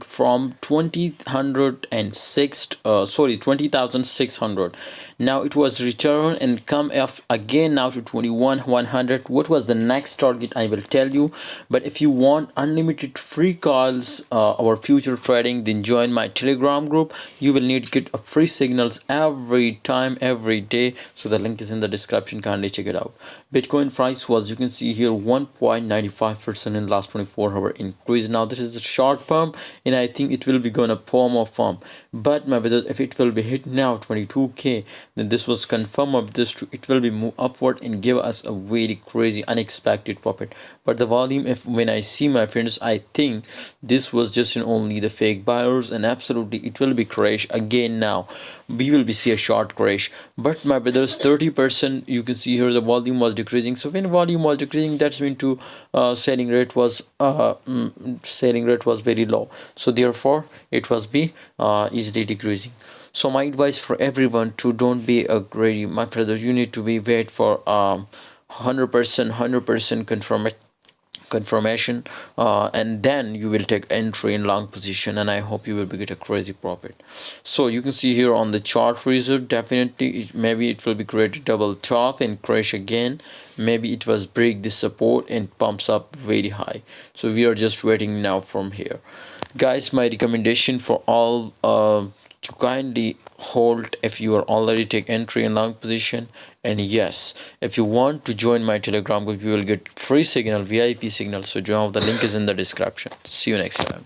from 20,600. Now it was returned and come off again now to 21,100. What was the next target? I will tell you. But if you want unlimited free calls or future trading, then join my Telegram group. You will need to get a free signals every time, every day. So the link is in the description. Kindly check it out. Bitcoin price was, you can see here, 1.95% in last 24-hour increase. Now this is a short pump, and I think it will be gonna form of pump. But my brother, if it will be hit now 22k, then this was confirm of this it will be move upward and give us a very crazy unexpected profit. But the volume, if when I see, my friends, I think this was just only the fake buyers, and absolutely it will be crash again. Now we will be see a short crash. But my brothers, 30%, you can see here the volume was decreasing. So when volume was decreasing, that's mean to selling rate was very low, so therefore it was be easily decreasing. So my advice for everyone to don't be a greedy, my brothers. You need to be wait for 100% confirmation, and then you will take entry in long position, and I hope you will be get a crazy profit. So you can see here on the chart result, definitely maybe it will be create double top and crash again. Maybe it was break the support and pumps up very high. So we are just waiting now from here, guys. My recommendation for all to kindly hold if you are already take entry in long position. And yes, if you want to join my Telegram group, you will get free signal, VIP signal. So join, the link is in the description. See you next time.